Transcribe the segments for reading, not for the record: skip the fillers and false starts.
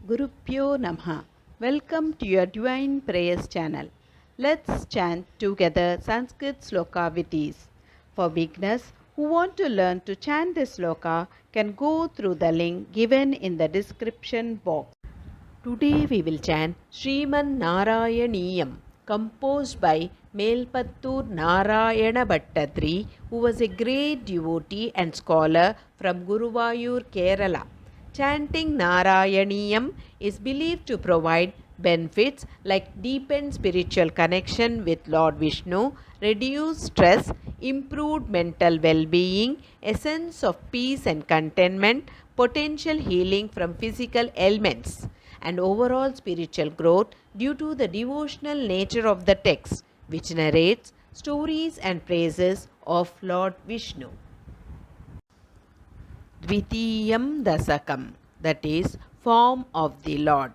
Gurupyo Namaha. Welcome to your Divine Prayers channel. Let's chant together Sanskrit sloka with ease. For beginners who want to learn to chant this sloka can go through the link given in the description box. Today we will chant Sriman Narayaniyam, composed by Melpattur Narayana Bhattadri, who was a great devotee and scholar from Guruvayur, Kerala. Chanting Narayaniyam is believed to provide benefits like deepened spiritual connection with Lord Vishnu, reduced stress, improved mental well-being, a sense of peace and contentment, potential healing from physical ailments, and overall spiritual growth due to the devotional nature of the text, which narrates stories and praises of Lord Vishnu. Dvitiyam Dasakam, that is, form of the Lord.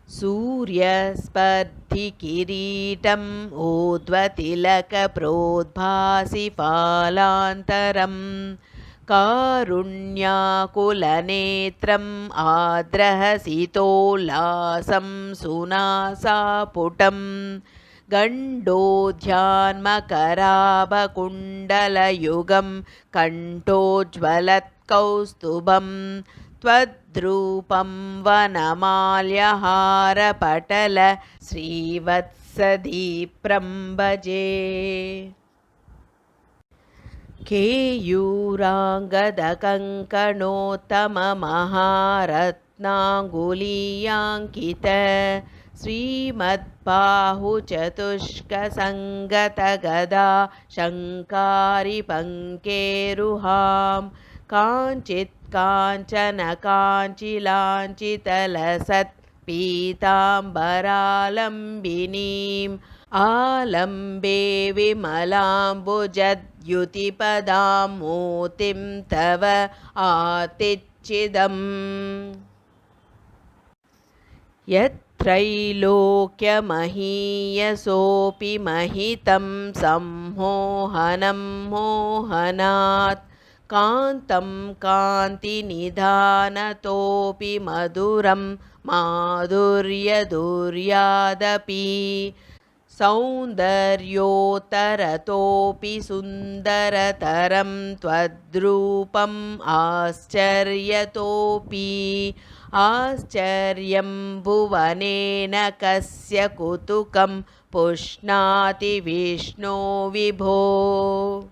Suryaspardhikiritam udvatilakaprodbhasifalantaram Karunyakulanetram adrahasitolasam sunasaputam Gandodhyanmakarabakundalayugam Kantojvalatkaustubam Twadrupam Vanamalyahara Srivatsadipram Bhaje Keyurangadakankanotama Srimad-Bahu-Chatushka-Sangata-Gada Shankari-Pankeruham Kanchit-Kanchana-Kanchilanchitalasat Pitambaralambhinim Alambe Vimalambujadhyutipadam Mutim Tava Atichidam Yatrailokyamahiyasopi mahitam sammohanam mohanat Kantam kanti nidhanatopi maduram madhuryaduryaadapi Saundaryotaratopi sundarataram twadrupam ascharyatopi Ascharyam bhuvanena kasya kutukam pushnati Vishno vibho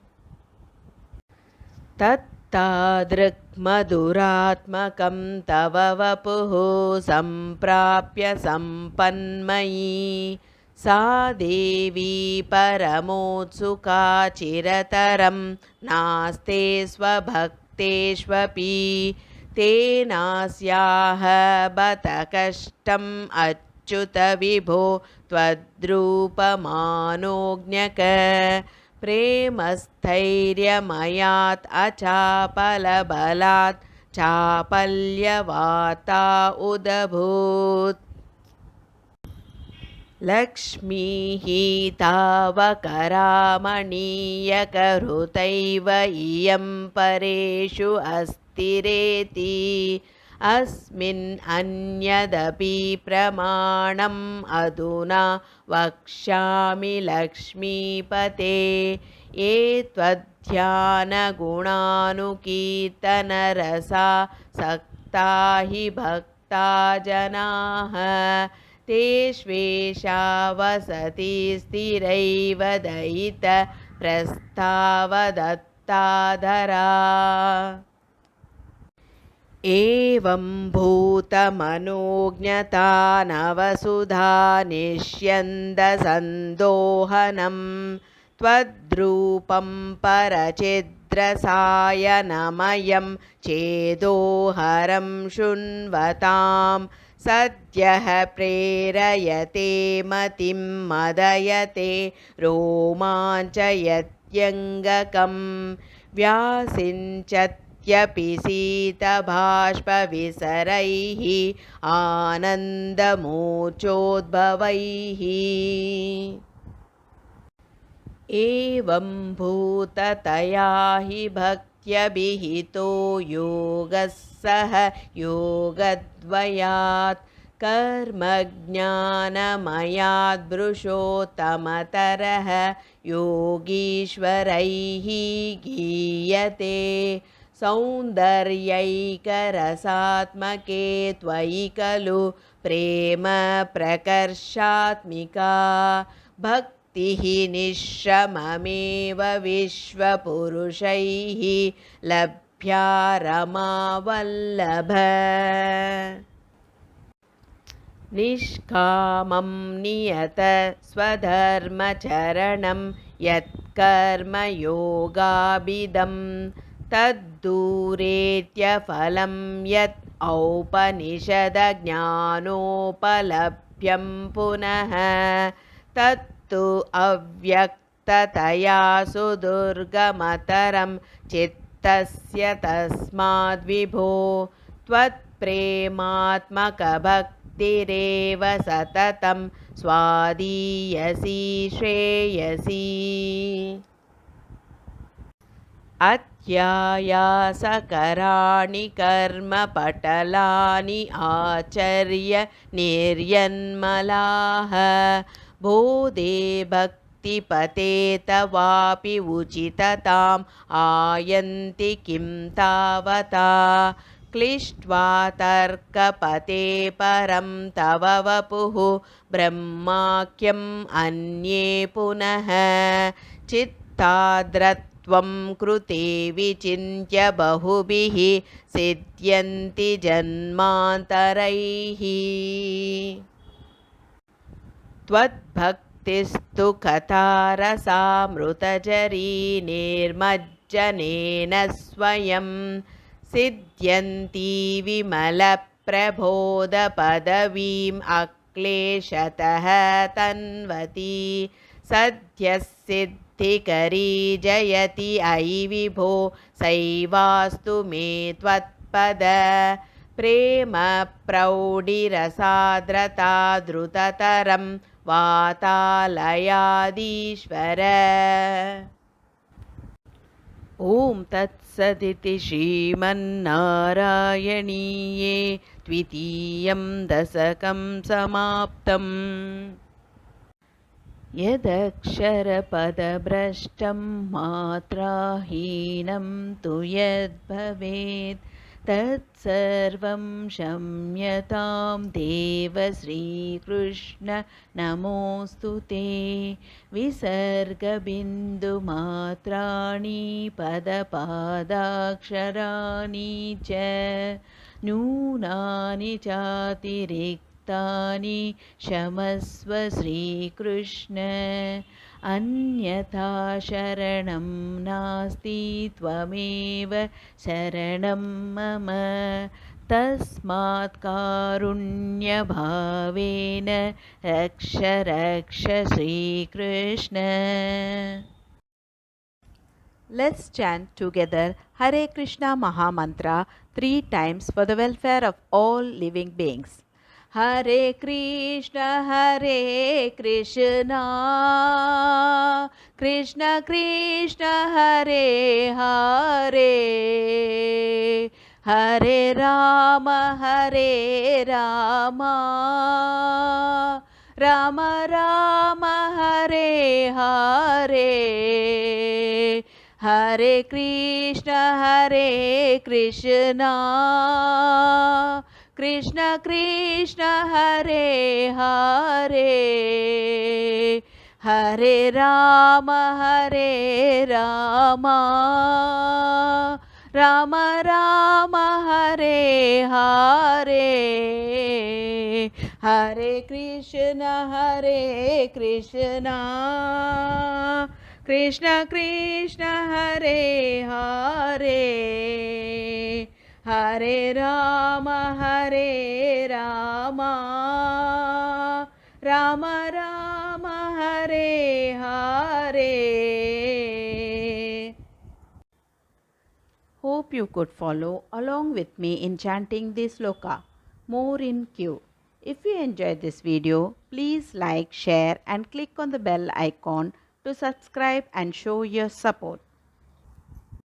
Tattadrik maduratmakam tava vapuhu samprapya sampanmayi Sa devi paramotsuka chirataram naste svabhakteshvapi Tenasyaha bata kashtam achyuta vibho twadrupamanognaka Premasthairyamayat achapalabalat chapalyavata udabhut Lakshmi tavakaramaniyakarutaiva iyam pareshu astireti Asmin anyadapi pramanam aduna vakshami lakshmi pate Etvadhyana gunanukitana rasa saktahi bhakta janaha Teshvesha vasati sthiraiva daita prasthavadattadhara Evam bhutamanojñata navasudha nishyanda sandohanam Twadrupam parachidrasayanamyam chedoharam shunvatam Sadyah prerayate matim madayate romanchayatyangakam Vyasinchatyapि sītabhāshpavisaraihi ānandamochodbhavaihi Evam bhutataya hi bhakti प्रकृत्यभिहितो योगः सह योगद्वयात् कर्मज्ञानमयाद्वृषोत्तमतरः योगीश्वरैः गीयते सौन्दर्यैकरसात्मके त्वयि खलु प्रेम प्रकर्षात्मिका भक्तिः निःश्रममेव विश्वपुरुषैः लभ्या रमावल्लभ निष्कामं नियत स्वधर्मचरणं यत्कर्मयोगाभिदं तद्दूरेत्यफलं यत् औपनिषदज्ञानोपलभ्यं पुनः तत्तु अव्यक्ततया सुदुर्गमतरं चित्तस्य तस्माद्विभो त्वत्प्रेमात्मकभक्तिरेव सततं स्वादीयसी श्रेयसी अत्यायासकराणि कर्मपटलानि आचर्य निर्यन्मलाः बोधे भक्तिपते तवापि उचितताम् आयन्ति किं तावता क्लिष्ट्वा तर्कपते परं तव वपुः ब्रह्माख्यम् अन्ये पुनः चित्ताद्रत्वं कृते विचिन्त्य बहुभिः सिद्ध्यन्ति जन्मान्तरैः त्वद्भक्तिस्तु कथारसामृतजरी निर्मज्जनेन स्वयं सिद्ध्यन्ति विमलप्रबोधपदवीम् अक्लेशतः तन्वती सद्यः सिद्धिकरी जयति अयि विभो सैवास्तु मे त्वत्पद प्रेम प्रौढिरसाद्रता द्रुततरं वातालयादीश्वर ॐ तत्सदिति श्रीमन्नारायणीये द्वितीयं दशकं समाप्तम् यदक्षरपदभ्रष्टं मात्राहीनं तु यद्भवेत् तत्सर्वं क्षम्यतां देव श्रीकृष्ण नमोऽस्तु ते विसर्गबिन्दुमात्राणि पदपादाक्षराणि च न्यूनानि चातिरिक्तानि क्षमस्व श्रीकृष्ण अन्यथा शरणं नास्ति त्वमेव शरणं मम तस्मात् कारुण्यभावेन रक्ष रक्ष Shri Krishna. Let's chant together Hare Krishna Mahamantra 3 times for the welfare of all living beings. Hare Krishna Krishna Krishna Hare Hare Hare Rama Rama Rama Hare Hare Hare Krishna Krishna Krishna Hare Hare Hare Rama Rama Rama Hare Hare Hare Krishna Krishna Krishna Hare Hare Hare Rama Rama Rama Hare Hare. Hope you could follow along with me in chanting this sloka. More in queue. If you enjoyed this video, please like, share and click on the bell icon to subscribe and show your support.